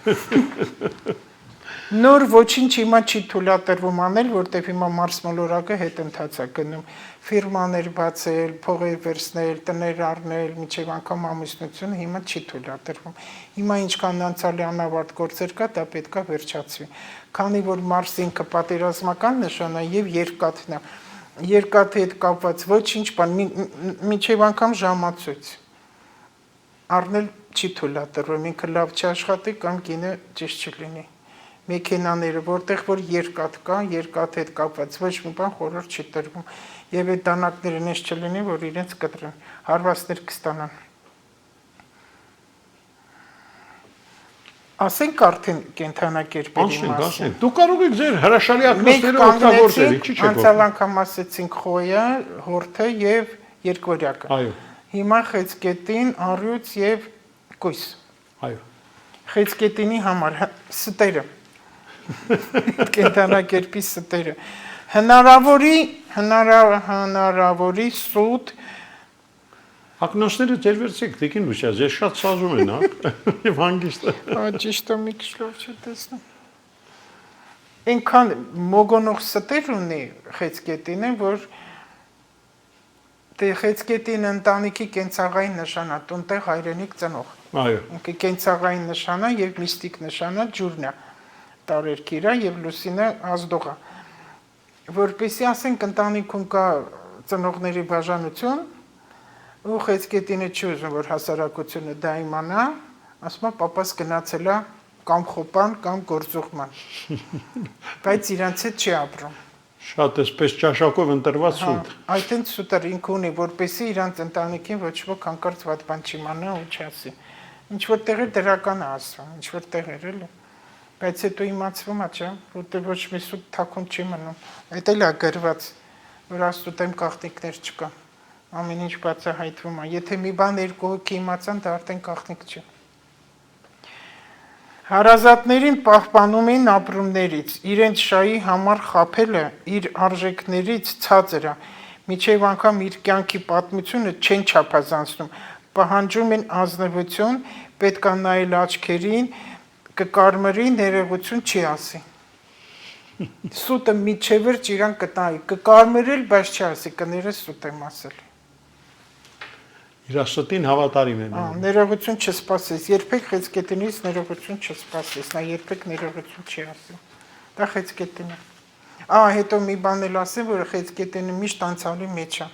Նոր ոչինչ հիմա չի թույլատրվում անել, որտեղ հիմա մարսմոլորակը հետընթաց է գնում։ Ֆիրմաներ բացել, փողեր վերցնել, տներ առնել, միջև անգամ ամուսնությունը հիմա չի թույլատրվում։ Հիմա ինչքան անցյալի անավարտ գործեր կա, դա պետք է վերջացվի։ Քանի որ Մարսը ինքը պատերազմական նշան է եւ երկաթն է։ Երկաթի հետ կապված ոչինչ բան, միջև անգամ ժամացույց առնել չի թույլատրվում, ինքը լավ չաշխատի կամ կինը ճիշտ չլինի։ Մեքենաները, որտեղ որ երկաթ կա, երկաթի հետ կապված ոչ մի բան խորհուրդ չի տրվում, եւ այդ դանակները նես չլինի, որ իրենց կտրեն, հարվածներ կստանան։ Ասենք արդեն կենթանակերպերի մասին։ Դու կարող եք ձեր հրաշալի ակնոցները օգտագործել, ինչի՞ չեք։ Անցյալ անգամ ասեցինք խոյը, հորթը եւ երկվորյակը։ Այո։ Հիմա խեցգետին, առյուծ եւ կույս։ Այո։ Խեցգետինի համար ստերը։ Կենթանակերպի ստերը։ Հնարավորի սուտ Ակնոցները ձեր վերցեք, տիկին Լուսիա, ես շատ սազում են, եւ հանգիստ։ Ճիշտ է, մի քիչ լավ չտեսնում։ Այնքան մոգոնող ստեր ունի խեցգետինը, որ խեցգետին ընտանիքի կենցաղային նշան է, տունտեղ հայրենիք ծնող։ Այո։ Ինքը կենցաղային նշան է եւ միստիկ նշան է, ջուրն է, տարերքիրա եւ լուսինը ազդող է։ Որպեսզի ասենք ընտանիքում կա ծնողների բաժանություն, ու խեցգետինը չի ուզում, որ հասարակությունը դա իմանա, ասում է պապաս գնացել է կամ խոպան կամ գործուղման։ Բայց իրանց հետ չի ապրում։ Շատ էսպես ճաշակով ընտրված սուտ։ Այդտենց սուտը ինքը ունի, որպեսզի իրանց ընտանիքին ոչ ոք հանկարծ վատ բան չիմանա ու չասի։ Ինչ որ տեղեր դրական է ասում, ինչ որ տեղեր էլի։ Բայց հետո իմացվում է, չէ՞, որտեղ ոչ մի սուտ թաքուն չի մնում։ Այդ էլ է գրված, որ աստուտեմ գաղտնիքներ չկա։ Ամեն ինչ բացահայտվում է։ Եթե մի բան երկու հոգի իմացան, դա արդեն գաղտնիք չէ։ Հարազատներին պահպանում էին ապրումներից, իրենց շահի համար խաբելը իր արժեքներից ցածր է, միջև անգամ իր կյանքի պատմությունը չեն չափազանցնում, պահանջում են ազնվություն, պետք է նայել աչքերին, կկարմրի ներողություն չի ասի։ Սուտը միջև վերջ իրան կտայի, կկարմրել, բայց չի ասի, կներես սուտ եմ ասել։ Իր աստին հավատարիմ են։ Ներողություն չսպասես, երբեք խեցգետինից ներողություն չսպասես, նա երբեք ներողություն չի ասի։ Դա խեցգետին է։ Հետո մի բան էլ ասեմ, որ խեցգետենը միշտ անցյալի մեջ է։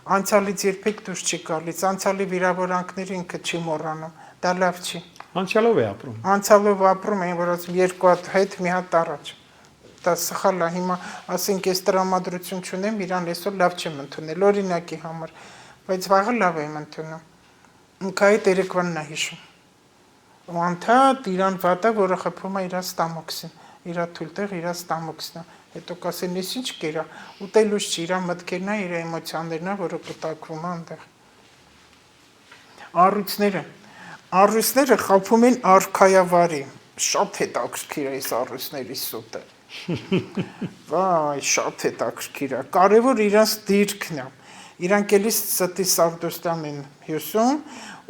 Անցյալից երբեք դուրս չի գալիս, անցյալի վիրավորանքները ինքը չի մոռանում, դա լավ չի։ Անցյալով է ապրում։ Անցյալով ապրում են, որ ասում երկու հատ հետ, մի հատ առաջ։ Դա սխալ է, հիմա ասենք ես տրամադրություն չունեմ, իրան այսօր լավ չեմ ընդունել, օրինակի համար, բայց վաղը լավ եմ ընդունում։ Ինքը այդ երեկվանն է հիշում։ Ու անդադ իրան վատը, որը խփում է իր ստամոքսին, իր թույլտեղ իր ստամոքսն է։ Հետո կասեն, ես ինչ կերա, ուտելուց չի, իր մտքերն է, իր էմոցիաներն է, որը կտակվում է այնտեղ։ Առույցները խփում են արքայավարի, շատ հետաքրքիր է այս առույցների սուտը։ Վայ, շատ հետաքրքիր է, կարևոր իրանց դիրքն է։ Իրանք էլի ստի Սարդոստան են հյուսում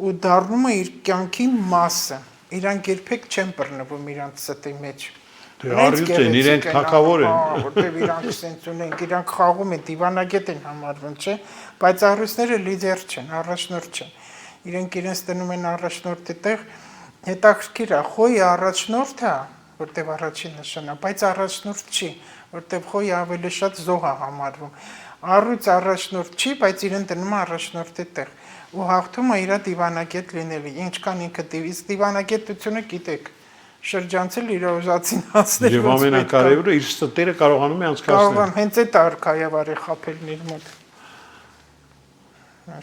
ու դառնում է իր կյանքի մասը։ Իրանք երբեք չեն բռնվում իրանց ստի մեջ։ Առյուծ են, իրենք թագավոր են։ Որտեվ իրանք սենց ունեն, իրանք խաղում են, դիվանագետ են համարվում, չէ՞, բայց առույցները լիդեր չեն, առաջնորդ չեն։ Իրենք իրենց դնում են առաջնորդի տեղ, հետաքրքիր է, խոյը առաջնորդ է, որտեվ առաջին նշան է, բայց առաջնորդ չի, որտեվ խոյը ավելի շատ զոհ է համարվում։ Առույց առաջնորդ չի, բայց իրեն դնում է առաջնորդի տեղ ու հաղթում է իր դիվանագետ լինելի, ինչքան ինքը դիվանագետությունը գիտեք, շրջանցել իր ուզածին հասնել։ Եվ ամենակարևորը իր ստերը կարողանում է անցկացնել։ Կարողանում, հենց այդ արքայավարի խփելն իր մոտ։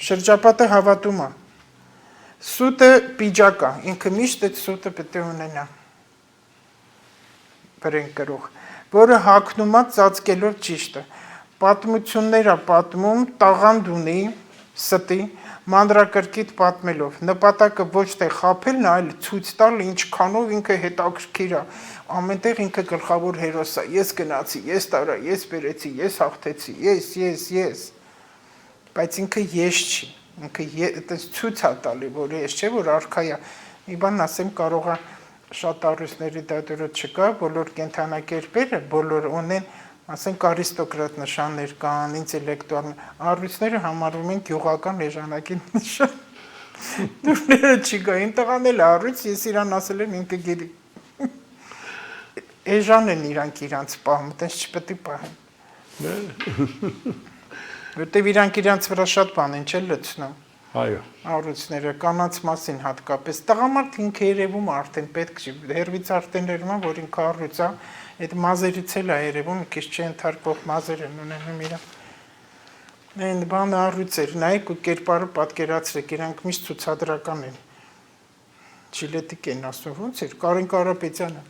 Շրջապատը հավատում է։ Սուտը պիջակ է, ինքը միշտ այդ սուտը պետք է ունենա։ Բրեն կրող, որը հագնում է ծածկելով ճիշտը։ Պատմություններ է պատմում, տաղանդ ունի, ստի, մանրակրկիտ պատմելով, նպատակը ոչ թե խաբելն, այլ ցույց տալ ինչքանով ինքը հետաքրքիր է, ամենտեղ ինքը գլխավոր հերոս է, ես գնացի, ես տարա, ես բերեցի, ես հաղթեցի, ես, բայց ինքը ես չի, ինքը ցույց է տալի, որ ես չէ, որ արքայ է, մի բան ասեմ, կարող է շատ առույցների դատորը չկա, բոլոր կենդանակերպերը, բոլոր ունեն, ասենք արիստոկրատ նշաններ կան, ինտելեկտուալ, առույցները համարվում են գյուղական էժանագի նշան։ Դուրները չի գային, տղան էլ առույց, ես իրան ասել եմ ինքը գերի։ Էժան են իրանք պահում, տենց չպետք է պահեն։ Որտեվ իրանք վրա շատ բան են չել լցնում։ Այո։ Առույցները կանանց մասին հատկապես տղամարդ ինքը երևում արդեն պետք չի, հերվից արդեն երևում է, որ ինքը առույց է, այդ մազերից էլ է երևում, քիչ չընթարկող մազեր են ունենում իրան։ Այն բանը առույցեր, նայեք ու կերպարը պատկերացրեք, իրանք միշտ ցուցադրական են։ Չիլետիկ են ասում, ոնց էր, Կարեն Կարապետյանը։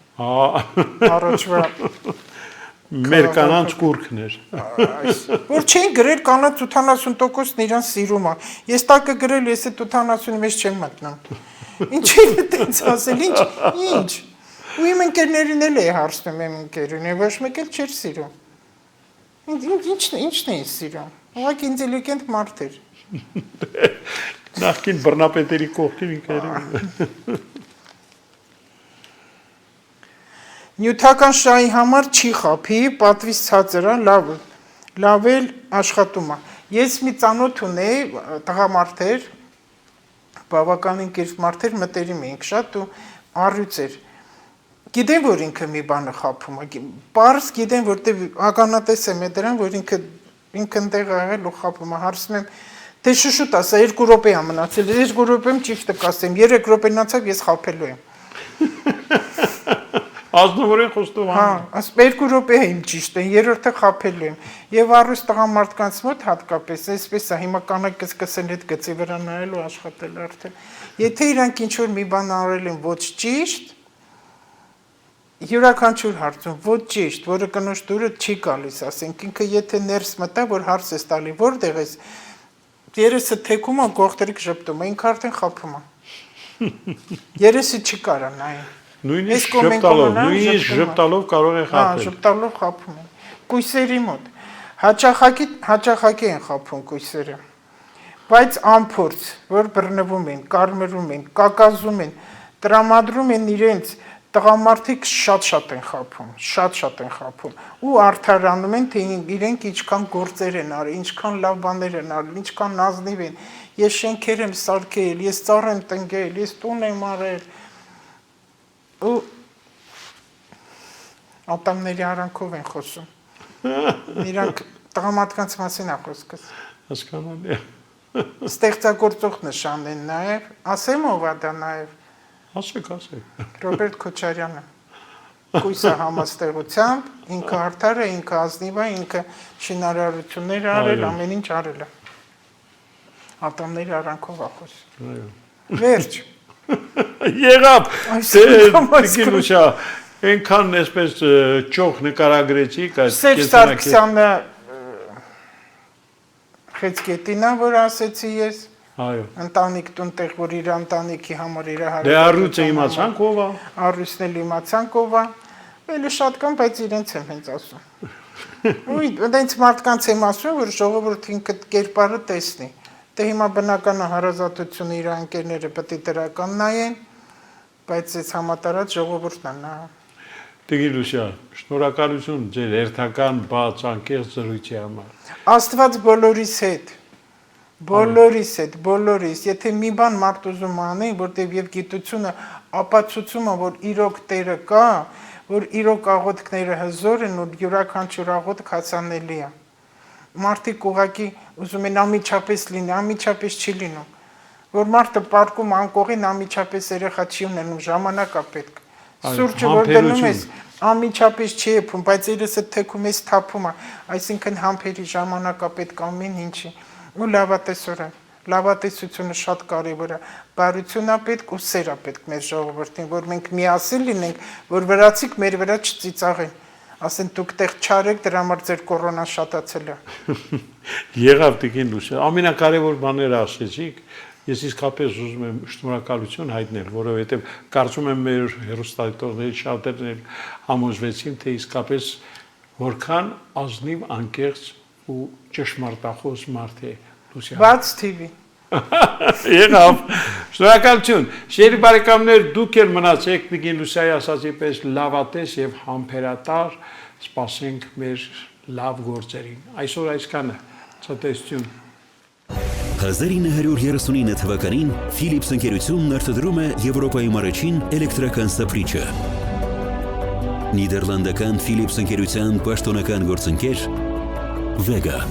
Առաջվա մեր կանանց կուրքն էր։ Որ չէին գրել կանանց 80%-ն իրան սիրում է։ Ես տակը գրել, ես այդ 80-ի մեջ չեմ մտնում։ Ինչ է տենց ասել, ինչ։ Ու իմ ընկերներին էլ է հարցնում եմ ընկերին, ոչ մեկ էլ չէր սիրում։ Ինչն էին սիրում։ Ուղղակի ինտելիգենտ մարդ էր։ Նախկին բռնապետերի կողքին ինքերին։ Նյութական շահի համար չի խափի, պատվից ցածր է, լավ էլ աշխատում է։ Ես մի ծանոթ ունեի, տղամարդ էր, բավականին կերպ մարդ էր, մտերիմ էինք շատ ու առյուծ էր։ Գիտեմ, որ ինքը մի բանը խափում է, պարզ գիտեմ, որտեվ ականատես եմ է դրան, որ ինքը ընդեղ աղել ու խափում է, հարցում եմ, թե շուշուտ ասա, 2 րոպե է մնացել, 2 րոպեմ ճիշտը կասեմ, 3 րոպեն անցավ, ես խափելու եմ։ Ազնվորեն խոստով անում։ Ասում 2 րոպե է իմ ճիշտը, 3-րդը խափելու եմ։ Եվ առույց տղամարդկանց մոտ հատկապես այսպես է, հիմա կանայք կսկսեն այդ գծի վրա նայել ու աշխատել արդեն։ Եթե իրանք ինչ որ մի բան արել են ոչ ճիշտ, յուրաքանչյուր հարցում ոչ ճիշտ, որը կնոջ դուրը չի գալիս, ասենք ինքը եթե ներս մտա, որ հարց ես տալի, որտեղ ես, երեսը թեքում է, գողտրիկ ժպտում է, ինքը արդեն խափում է։ Երեսը չի կարա նայել։ Նույնիսկ ժպտալով կարող է խափել։ Ժպտալով խափում են։ Կույսերի մոտ հաճախակի են խափում կույսերը։ Բայց անփորձ, որ բռնվում են, կարմրում են, կակազում են, տրամադրում են իրենց տղամարդիկ շատ են խափում, շատ են խափում ու արդարանում են, թե իրենք ինչքան գործեր են արել, ինչքան լավ բաներ են արել, ինչքան նազնիվ են։ Ես շենքեր եմ սարքել, ես ծառ եմ տնկել, ես տուն եմ արել։ Ու ատամների արանքով են խոսում։ Իրանք տղամարդկանց մասին է խոսքս։ Հասկանալի է։ Ստեղծագործող նշան են նաև, ասեմ ով է դա նաև։ Ասեք։ Ռոբերտ Քոչարյանը։ Կույսը համաստեղությամբ, ինքը արդար է, ինքը ազնիվ է, ինքը շինարարություններ արել, ամեն ինչ արել է։ Ատամների արանքով է խոսում։ Վերջ։ Եղավ, Տիկինուշա, այնքան այսպես ճոխ նկարագրեցիք այս Սերժ Սարգսյանը խեցգետին է, որ ասեցի ես։ Այո։ Ընտանիք տունտեղ, որ իր ընտանիքի համար իր Դե առույցը իմացանք ով է։ Առույցն էլ իմացանք ով է։ Էլի շատ կան, բայց իրենց եմ հենց ասում։ Դենց մարդկանց եմ ասում, որ ժողովուրդին կերպարը տեսնի։ Դե հիմա բնական է հարազատությունը իր ընկերները պետք է դրական նայեն, բայց այս համատարած ժողովուրդն է նա։ Տիկինուշա, շնորհակալություն ձեր հերթական բաց անկեղծ զրույցի համար։ Աստված բոլորիս հետ։ Բոլորիս, եթե մի բան մարդ ուզում անի, որտեղ եւ գիտությունը ապացուցում է, որ իրոք Տերը կա, որ իրոք աղոթքները հզոր են, որ յուրաքանչյուր աղոթք հասանելի է։ Մարդիկ ուղղակի ուզում են անմիջապես լինի, անմիջապես չի լինում։ Որ մարդը պարկում անկողին անմիջապես երեխա չի ունենում, ժամանակ է պետք։ Սուրճը որ դնում ես, անմիջապես չի եփում, բայց երեսը թեքում ես թափում է, այսինքն համբերի ժամանակ է պետք ամեն ինչի։ Ու լավատեսորեն, լավատեսությունը շատ կարևոր է, բարություն է պետք ու սեր է պետք մեր ժողովրդին, որ մենք միասին լինենք, որ վրացիք մեր վրա չծիծաղեն, ասեն դուք տեղ չարեք, դրա համար ձեր կորոնան շատացել է։ Եղավ Տիկինուշա, ամենակարևոր բաները ասեցիք, ես իսկապես ուզում եմ շնորհակալություն հայտնել, որովհետև կարծում եմ մեր հեռուստադիտողների շատերն համոզվեցին, թե իսկապես որքան ազնիվ անկեղծ ու ճշմարտախոս մարդ է Լուսյան։ Բաց TV։ Եղավ, շնորհակալություն։ Շերի բարեկամներ, դուք էլ մնացեք Տիկինուշայի ասածի պես լավատես եւ համբերատար, սպասենք մեր լավ գործերին։ Այսօր այսքանը, ցտեսություն։ 1939 թվականին Philips ընկերությունն արտադրում է Եվրոպայում առաջին էլեկտրական սափրիչը։ Նիդերլանդական Philips ընկերության պաշտոնական գործընկեր Vega։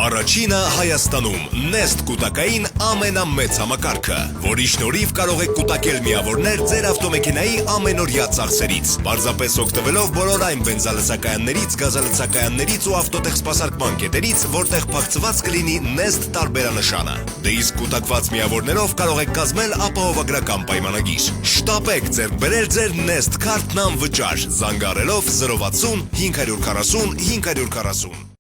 Առաջինը Հայաստանում Nest կուտակային ամենամեծ համակարգը, որի շնորհիվ կարող եք կուտակել միավորներ ձեր ավտոմեքենայի ամենօրյա ծախսերից, պարզապես օգտվելով բոլոր այն բենզալցակայաններից, գազալցակայաններից ու ավտոտեխսպասարկման կետերից, որտեղ փակցված կլինի Nest տարբերանշանը։ Դե իսկ կուտակված միավորներով կարող եք կազմել ապահովագրական պայմանագիր։ Շտապեք ձեռք բերել ձեր Nest քարտն անվճար, զանգահարելով 060 540 540։